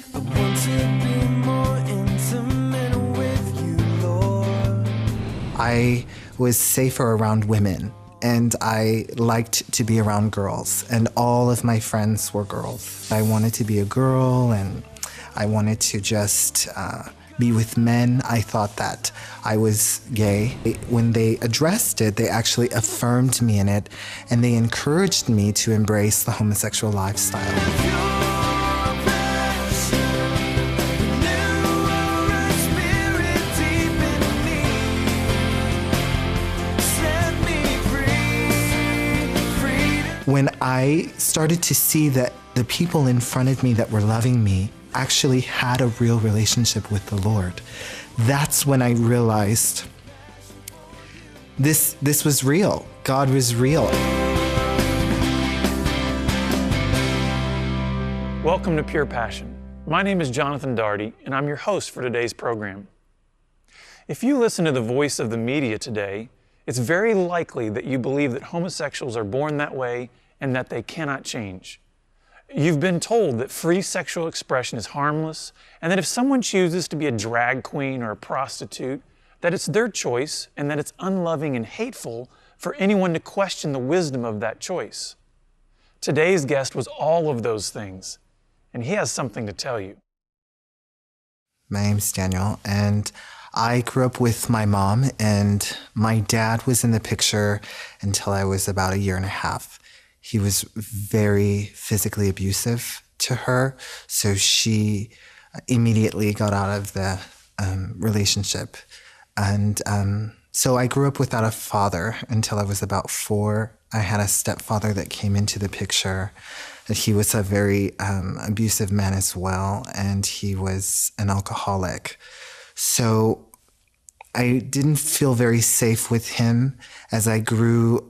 I want to be more intimate with you, Lord. I was safer around women, and I liked to be around girls, and all of my friends were girls. I wanted to be a girl, and I wanted to just be with men. I thought that I was gay. When they addressed it, they actually affirmed me in it, and they encouraged me to embrace the homosexual lifestyle. When I started to see that the people in front of me that were loving me actually had a real relationship with the Lord, that's when I realized this was real. God was real. Welcome to Pure Passion. My name is Jonathan Daugherty, and I'm your host for today's program. If you listen to the voice of the media today, it's very likely that you believe that homosexuals are born that way and that they cannot change. You've been told that free sexual expression is harmless, and that if someone chooses to be a drag queen or a prostitute, that it's their choice and that it's unloving and hateful for anyone to question the wisdom of that choice. Today's guest was all of those things, and he has something to tell you. My name's Daniel, and I grew up with my mom, and my dad was in the picture until I was about 1.5 years. He was very physically abusive to her, so she immediately got out of the relationship. And so I grew up without a father until I was about 4. I had a stepfather that came into the picture. He was a very abusive man as well, and he was an alcoholic. So I didn't feel very safe with him as I grew.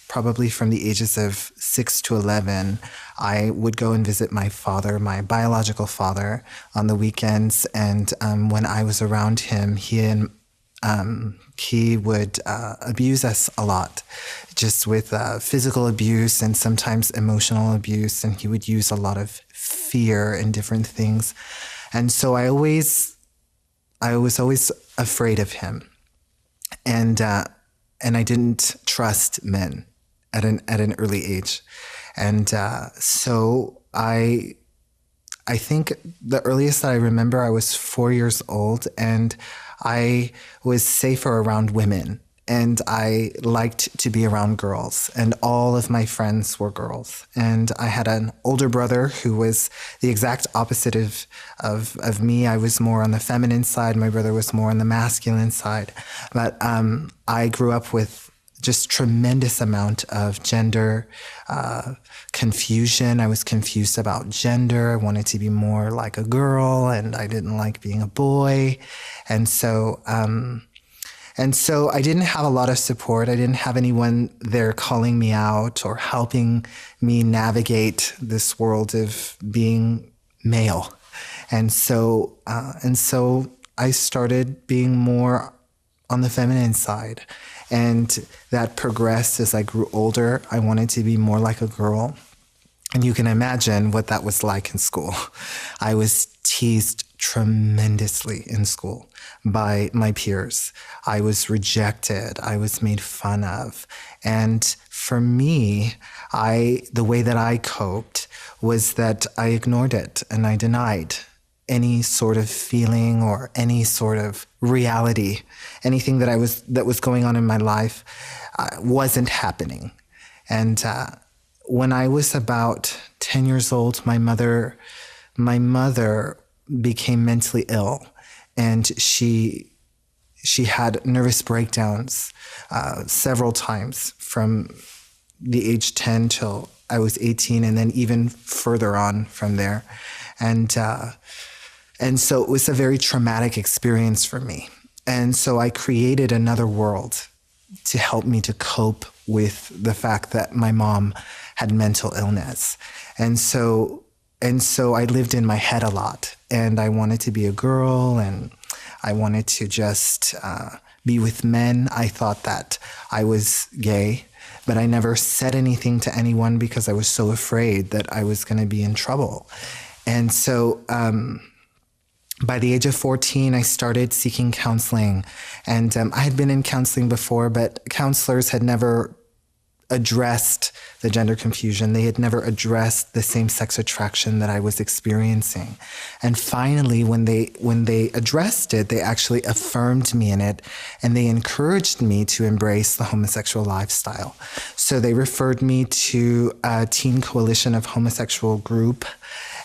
Probably from the ages of 6 to 11, I would go and visit my father, my biological father, on the weekends. And when I was around him, he would abuse us a lot, just with physical abuse and sometimes emotional abuse. And he would use a lot of fear and different things. And so I was always afraid of him. And I didn't trust men at an early age. And so I think the earliest that I remember, I was 4 years old, and I was safer around women, and I liked to be around girls, and all of my friends were girls. And I had an older brother who was the exact opposite of me. I was more on the feminine side. My brother was more on the masculine side. But I grew up with just tremendous amount of gender confusion. I was confused about gender. I wanted to be more like a girl, and I didn't like being a boy. And so I didn't have a lot of support. I didn't have anyone there calling me out or helping me navigate this world of being male. And so I started being more on the feminine side. And that progressed as I grew older. I wanted to be more like a girl. And you can imagine what that was like in school. I was teased tremendously in school by my peers. I was rejected. I was made fun of. And for me, the way that I coped was that I ignored it and I denied any sort of feeling or any sort of reality. Anything that was going on in my life wasn't happening. And when I was about 10 years old, my mother became mentally ill, and she had nervous breakdowns several times from the age 10 till I was 18, and then even further on from there. And so it was a very traumatic experience for me. And so I created another world to help me to cope with the fact that my mom had mental illness. And so I lived in my head a lot, and I wanted to be a girl, and I wanted to just be with men. I thought that I was gay, but I never said anything to anyone because I was so afraid that I was going to be in trouble. And so by the age of 14, I started seeking counseling. And I had been in counseling before, but counselors had never addressed the gender confusion. They had never addressed the same-sex attraction that I was experiencing. And finally, when they addressed it, they actually affirmed me in it, and they encouraged me to embrace the homosexual lifestyle. So they referred me to a teen coalition of homosexual group,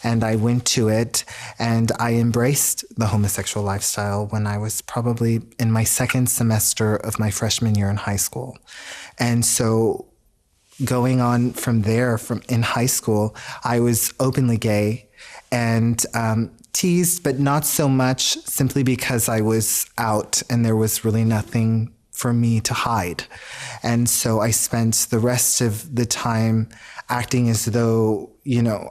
and I went to it, and I embraced the homosexual lifestyle when I was probably in my second semester of my freshman year in high school. And so going on from there, in high school, I was openly gay and teased, but not so much simply because I was out and there was really nothing for me to hide. And so I spent the rest of the time acting as though,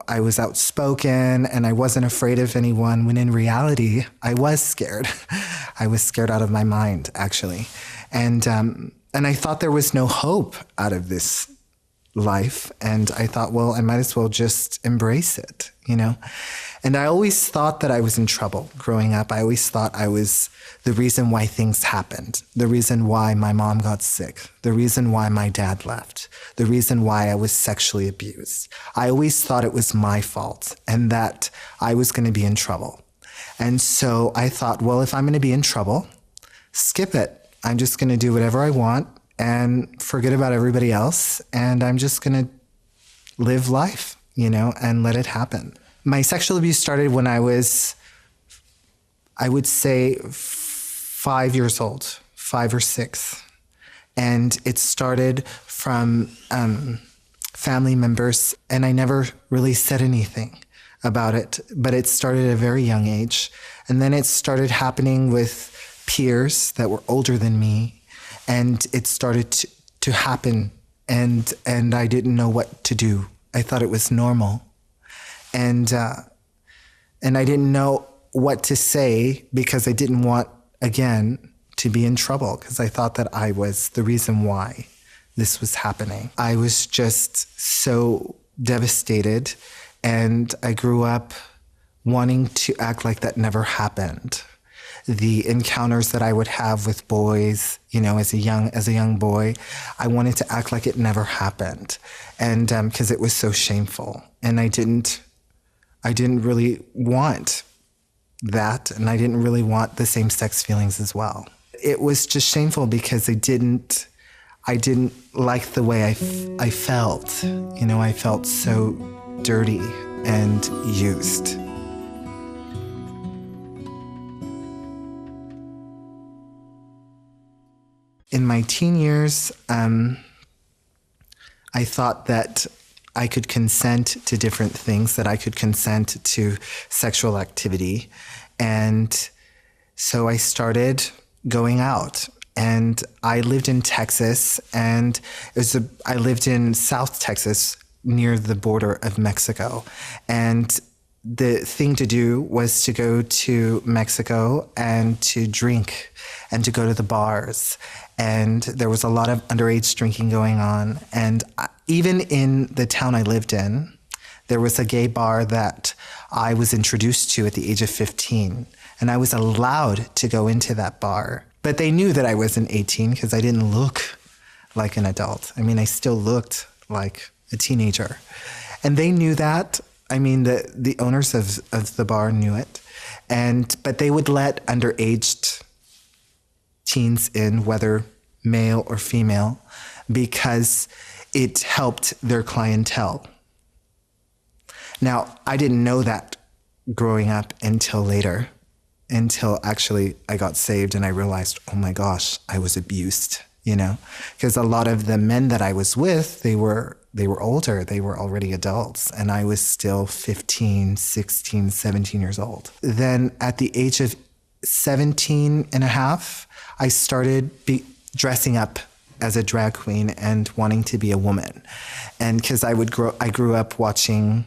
I was outspoken and I wasn't afraid of anyone, when in reality, I was scared. I was scared out of my mind, actually. And I thought there was no hope out of this life. And I thought, well, I might as well just embrace it, And I always thought that I was in trouble growing up. I always thought I was the reason why things happened, the reason why my mom got sick, the reason why my dad left, the reason why I was sexually abused. I always thought it was my fault and that I was going to be in trouble. And so I thought, well, if I'm going to be in trouble, skip it. I'm just going to do whatever I want and forget about everybody else. And I'm just going to live life, and let it happen. My sexual abuse started when I was, I would say, 5 years old, 5 or 6. And it started from family members, and I never really said anything about it, but it started at a very young age. And then it started happening with peers that were older than me, and it started to happen, and I didn't know what to do. I thought it was normal. And I didn't know what to say because I didn't want, again, to be in trouble, because I thought that I was the reason why this was happening. I was just so devastated, and I grew up wanting to act like that never happened. The encounters that I would have with boys, as a young boy, I wanted to act like it never happened, and because it was so shameful, and I didn't really want that, and I didn't really want the same-sex feelings as well. It was just shameful because I didn't like the way I felt. I felt so dirty and used. In my teen years, I thought that I could consent to different things, that I could consent to sexual activity. And so I started going out. And I lived in Texas, and I lived in South Texas near the border of Mexico. And the thing to do was to go to Mexico and to drink and to go to the bars. And there was a lot of underage drinking going on. And even in the town I lived in, there was a gay bar that I was introduced to at the age of 15. And I was allowed to go into that bar. But they knew that I wasn't 18 because I didn't look like an adult. I mean, I still looked like a teenager. And they knew that. I mean, the owners of the bar knew it. But they would let underage teens in, whether male or female, because it helped their clientele. Now, I didn't know that growing up until later, until actually I got saved and I realized, oh my gosh, I was abused, because a lot of the men that I was with, they were older, they were already adults, and I was still 15, 16, 17 years old. Then at the age of 17 and a half, I started dressing up as a drag queen and wanting to be a woman. And because I grew up watching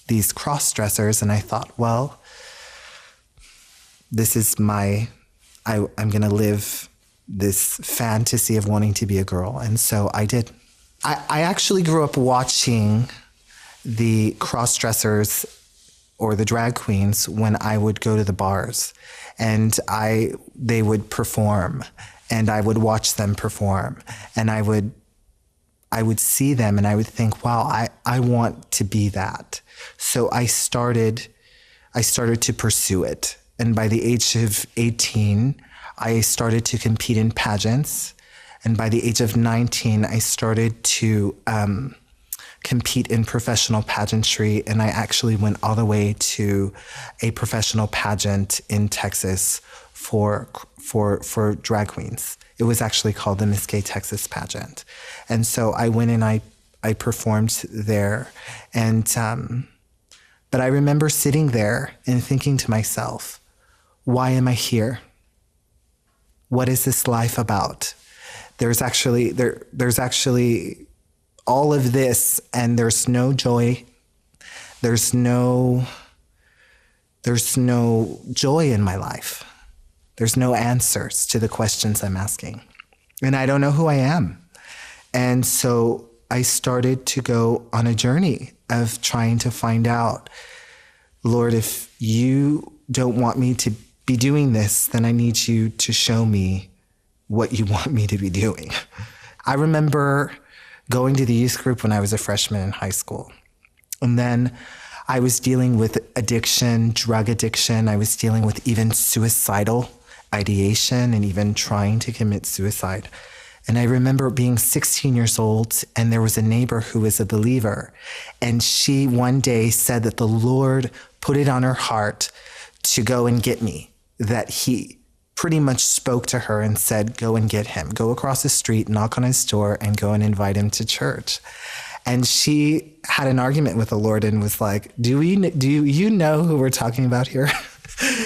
these cross-dressers, and I thought, well, this is I'm going to live this fantasy of wanting to be a girl. And so I did. I actually grew up watching the cross-dressers or the drag queens when I would go to the bars, and they would perform, and I would watch them perform, and I would see them, and I would think, wow, I want to be that. So I started to pursue it. And by the age of 18, I started to compete in pageants. And by the age of 19, I started to compete in professional pageantry. And I actually went all the way to a professional pageant in Texas for drag queens. It was actually called the Miss Gay Texas pageant. And so I went and I performed there. And but I remember sitting there and thinking to myself, why am I here? What is this life about? There's actually all of this, and there's no joy. There's no joy in my life. There's no answers to the questions I'm asking. And I don't know who I am. And so I started to go on a journey of trying to find out, Lord, if you don't want me to be doing this, then I need you to show me what you want me to be doing. I remember going to the youth group when I was a freshman in high school. And then I was dealing with addiction, drug addiction. I was dealing with even suicidal ideation and even trying to commit suicide. And I remember being 16 years old, and there was a neighbor who was a believer. And she one day said that the Lord put it on her heart to go and get me, that he pretty much spoke to her and said, go and get him. Go across the street, knock on his door, and go and invite him to church. And she had an argument with the Lord and was like, do you know who we're talking about here?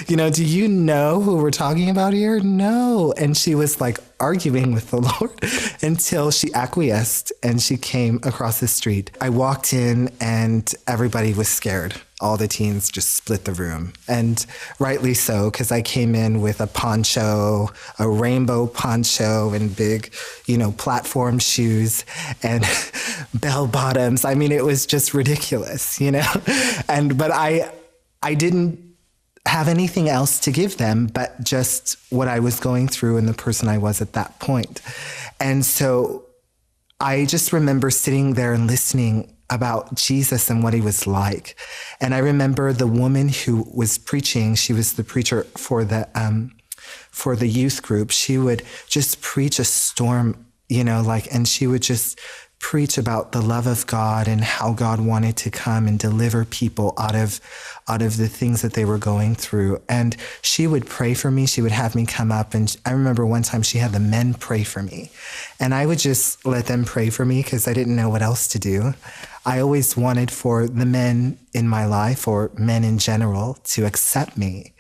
Do you know who we're talking about here? No. And she was like arguing with the Lord until she acquiesced and she came across the street. I walked in and everybody was scared. All the teens just split the room, and rightly so, because I came in with a poncho, a rainbow poncho, and big, platform shoes and bell bottoms. I mean, it was just ridiculous, but I didn't have anything else to give them but just what I was going through and the person I was at that point. And so I just remember sitting there and listening about Jesus and what he was like. And I remember the woman who was preaching, she was the preacher for the youth group. She would just preach a storm, and she would just preach about the love of God and how God wanted to come and deliver people out of the things that they were going through. And she would pray for me. She would have me come up. And I remember one time she had the men pray for me. And I would just let them pray for me because I didn't know what else to do. I always wanted for the men in my life, or men in general, to accept me.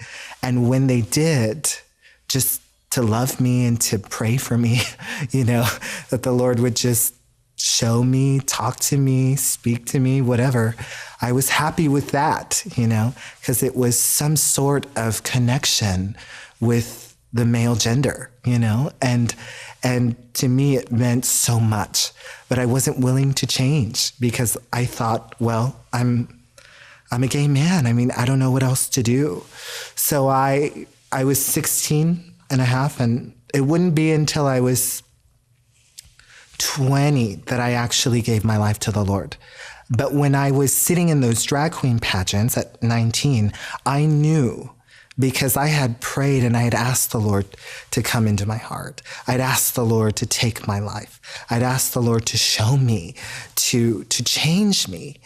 And when they did, just to love me and to pray for me, that the Lord would just show me, talk to me, speak to me, whatever. I was happy with that, because it was some sort of connection with the male gender, and to me it meant so much, but I wasn't willing to change because I thought, well, I'm a gay man. I mean, I don't know what else to do. So I was 16 and a half, and it wouldn't be until I was 20 that I actually gave my life to the Lord. But when I was sitting in those drag queen pageants at 19, I knew, because I had prayed and I had asked the Lord to come into my heart. I'd asked the Lord to take my life. I'd asked the Lord to show me, to change me.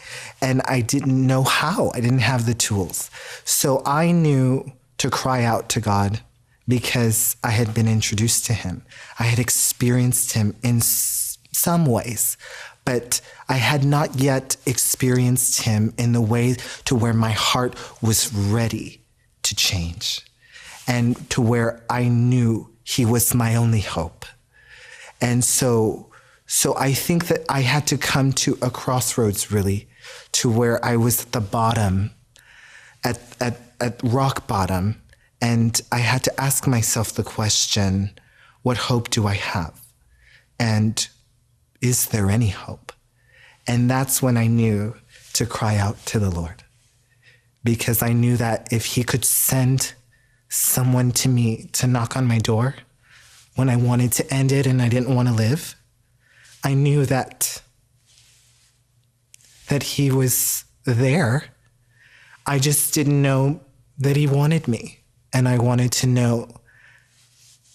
And I didn't know how. I didn't have the tools. So I knew to cry out to God, because I had been introduced to him. I had experienced him in some ways, but I had not yet experienced him in the way to where my heart was ready to change and to where I knew he was my only hope. And so I think that I had to come to a crossroads, really, to where I was at the bottom, at rock bottom. And I had to ask myself the question, what hope do I have? And is there any hope? And that's when I knew to cry out to the Lord. because I knew that if he could send someone to me to knock on my door when I wanted to end it and I didn't want to live, I knew that he was there. I just didn't know that he wanted me. And I wanted to know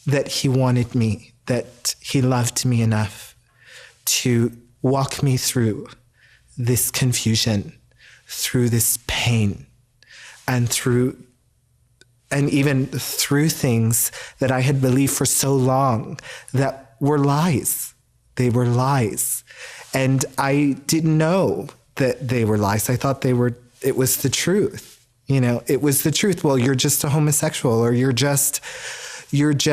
that he wanted me, that he loved me enough to walk me through this confusion, through this pain, and even through things that I had believed for so long that were lies. They were lies. And I didn't know that they were lies. I thought it was the truth. It was the truth. Well, you're just a homosexual, or you're just like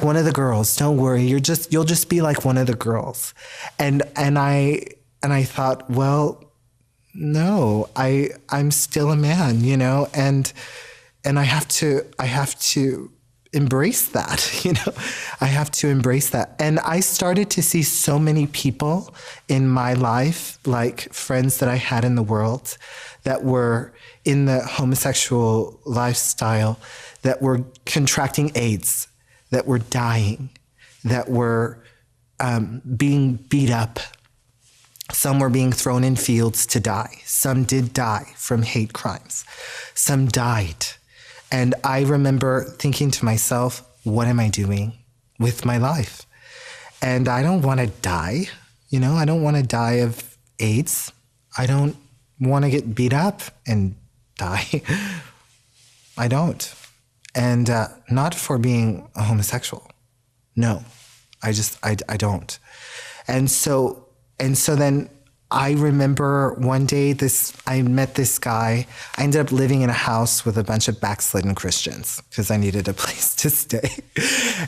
one of the girls. Don't worry. You'll just be like one of the girls. And I thought, well, no, I'm still a man, and I have to embrace that, I have to embrace that. And I started to see so many people in my life, like friends that I had in the world that were in the homosexual lifestyle, that were contracting AIDS, that were dying, that were being beat up. Some were being thrown in fields to die. Some did die from hate crimes. Some died. And I remember thinking to myself, what am I doing with my life? And I don't want to die. I don't want to die of AIDS. I don't want to get beat up and die. I don't. And not for being a homosexual. No, I don't. And so then I remember one day I met this guy. I ended up living in a house with a bunch of backslidden Christians because I needed a place to stay.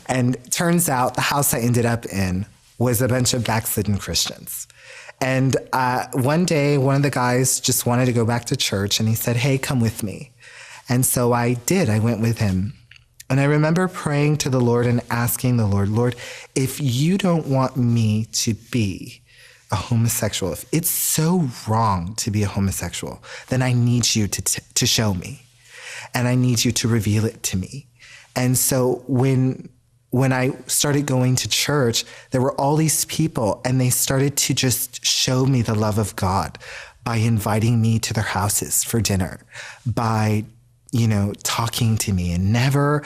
And it turns out the house I ended up in was a bunch of backslidden Christians. And one day, one of the guys just wanted to go back to church, and he said, hey, come with me. And so I did. I went with him. And I remember praying to the Lord and asking the Lord, if you don't want me to be a homosexual, if it's so wrong to be a homosexual, then I need you to show me, and I need you to reveal it to me. And so when I started going to church, there were all these people, and they started to just show me the love of God by inviting me to their houses for dinner, by talking to me, and never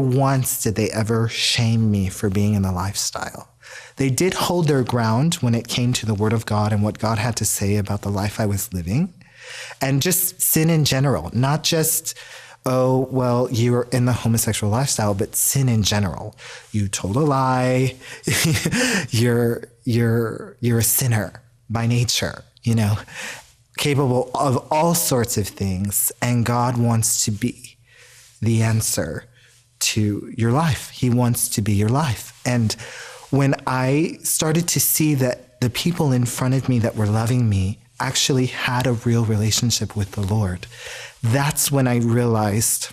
once did they ever shame me for being in the lifestyle. They did hold their ground when it came to the Word of God and what God had to say about the life I was living, and just sin in general, not just, oh, well, you're in the homosexual lifestyle, but sin in general. You told a lie. You're a sinner by nature, capable of all sorts of things. And God wants to be the answer to your life. He wants to be your life. And when I started to see that the people in front of me that were loving me actually had a real relationship with the Lord, that's when I realized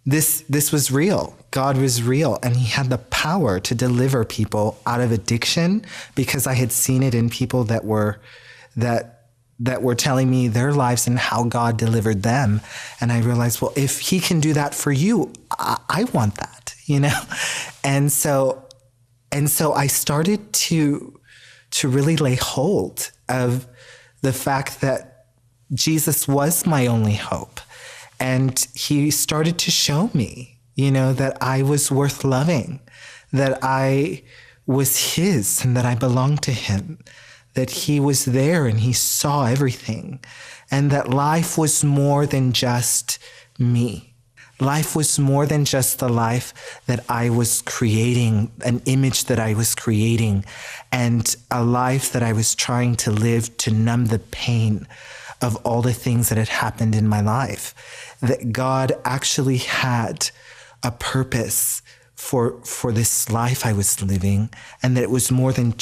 this was real. God was real, and he had the power to deliver people out of addiction, because I had seen it in people that were telling me their lives and how God delivered them. And I realized, well, if he can do that for you, I want that, And so I started to really lay hold of the fact that Jesus was my only hope. And he started to show me, that I was worth loving, that I was his, and that I belonged to him, that he was there and he saw everything, and that life was more than just me. Life was more than just the life that I was creating, an image that I was creating, and a life that I was trying to live to numb the pain of all the things that had happened in my life. That God actually had a purpose for this life I was living, and that it was more than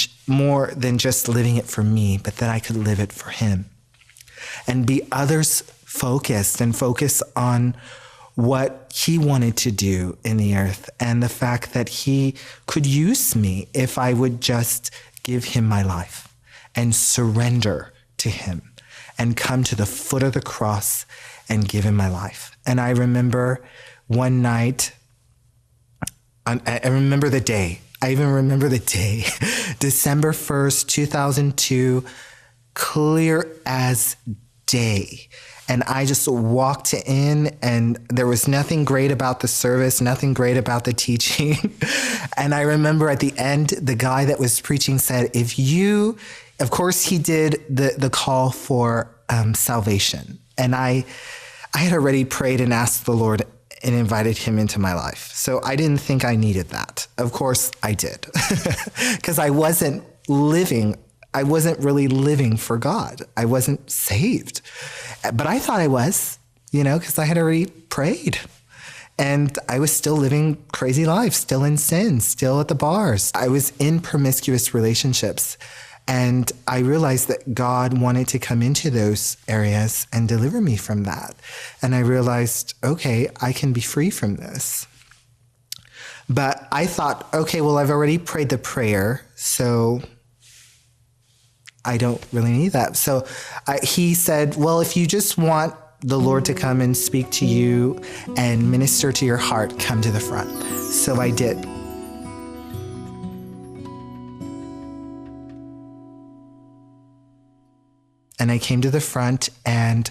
just living it for me, but that I could live it for him and be others focused and focus on what he wanted to do in the earth, and the fact that he could use me if I would just give him my life and surrender to him and come to the foot of the cross and give him my life. And I remember one night, I remember the day. I even remember the day, December 1st, 2002, clear as day. And I just walked in, and there was nothing great about the service, nothing great about the teaching. And I remember at the end, the guy that was preaching said, of course he did the call for salvation. And I had already prayed and asked the Lord and invited him into my life. So I didn't think I needed that. Of course I did, because I wasn't really living for God. I wasn't saved. But I thought I was, because I had already prayed. And I was still living crazy life, still in sin, still at the bars. I was in promiscuous relationships. And I realized that God wanted to come into those areas and deliver me from that. And I realized, okay, I can be free from this. But I thought, okay, well, I've already prayed the prayer, so I don't really need that. So he said, well, if you just want the Lord to come and speak to you and minister to your heart, come to the front. So I did. And I came to the front, and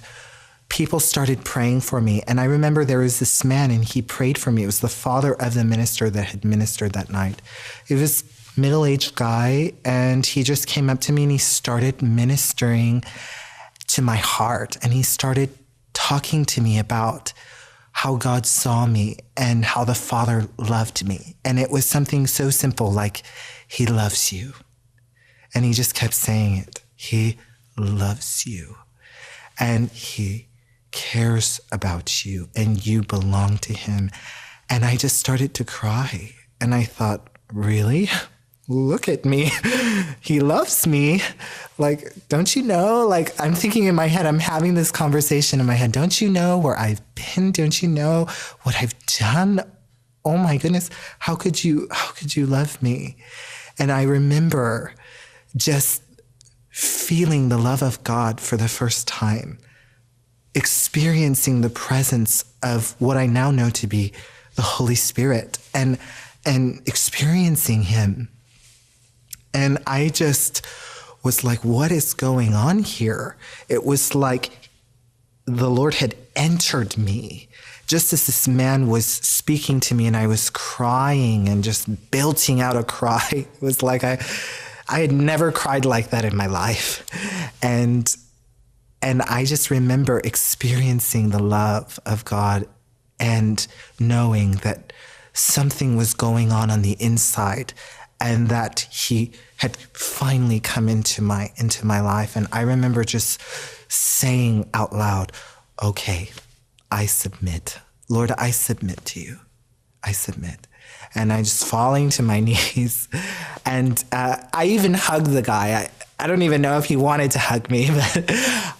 people started praying for me. And I remember there was this man, and he prayed for me. It was the father of the minister that had ministered that night. It was middle-aged guy, and he just came up to me and he started ministering to my heart, and he started talking to me about how God saw me and how the Father loved me. And it was something so simple, like, he loves you. And he just kept saying it. He loves you, and he cares about you, and you belong to him. And I just started to cry, and I thought, really? Look at me. He loves me. Like, don't you know? Like, I'm thinking in my head, I'm having this conversation in my head. Don't you know where I've been? Don't you know what I've done? Oh my goodness. How could you love me? And I remember just feeling the love of God for the first time, experiencing the presence of what I now know to be the Holy Spirit, and experiencing him. And I just was like, what is going on here? It was like the Lord had entered me just as this man was speaking to me, and I was crying and just belting out a cry. It was like I had never cried like that in my life. And I just remember experiencing the love of God and knowing that something was going on the inside, and that he had finally come into my life. And I remember just saying out loud, okay, I submit. Lord, I submit to you. I submit. And I just falling to my knees. And I even hugged the guy. I don't even know if he wanted to hug me, but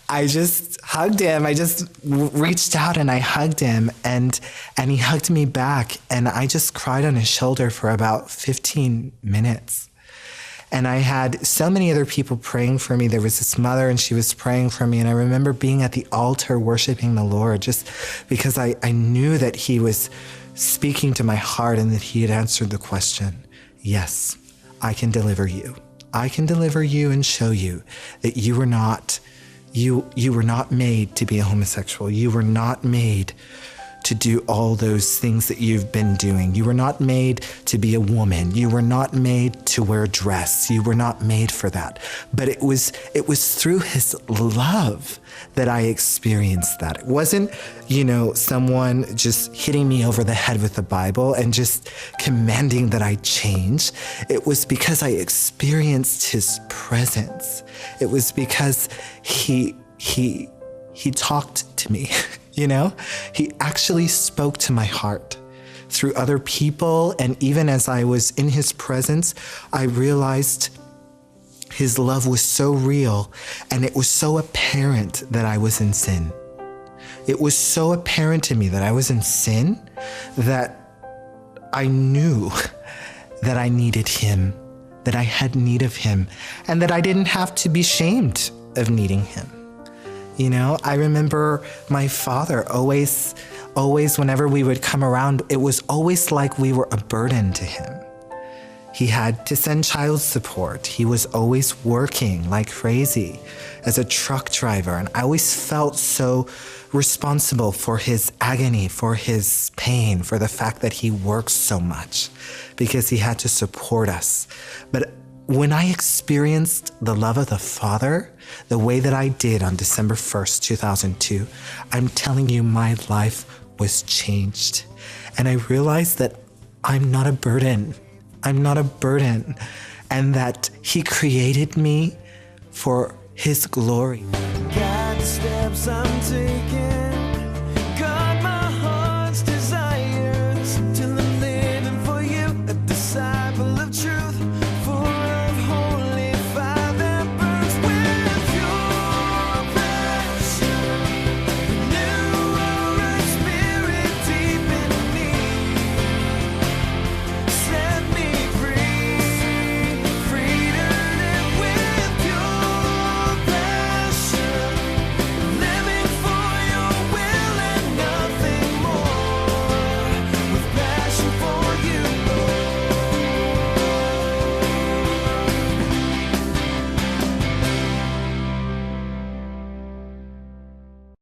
I just hugged him. I just reached out and I hugged him, and he hugged me back. And I just cried on his shoulder for about 15 minutes. And I had so many other people praying for me. There was this mother, and she was praying for me. And I remember being at the altar worshiping the Lord, just because I knew that he was speaking to my heart and that he had answered the question, yes, I can deliver you. I can deliver you and show you that you were not made to be a homosexual. You were not made to do all those things that you've been doing. You were not made to be a woman. You were not made to wear a dress. You were not made for that. But it was through his love that I experienced that. It wasn't, someone just hitting me over the head with the Bible and just commanding that I change. It was because I experienced his presence. It was because he talked to me. He actually spoke to my heart through other people. And even as I was in his presence, I realized his love was so real, and it was so apparent that I was in sin. It was so apparent to me that I was in sin that I knew that I needed him, that I had need of him, and that I didn't have to be ashamed of needing him. You know, I remember my father always, whenever we would come around, it was always like we were a burden to him. He had to send child support. He was always working like crazy as a truck driver. And I always felt so responsible for his agony, for his pain, for the fact that he works so much because he had to support us. But when I experienced the love of the Father, the way that I did on December 1st, 2002, I'm telling you, my life was changed. And I realized that I'm not a burden. I'm not a burden. And that He created me for His glory. Got the steps I'm taking.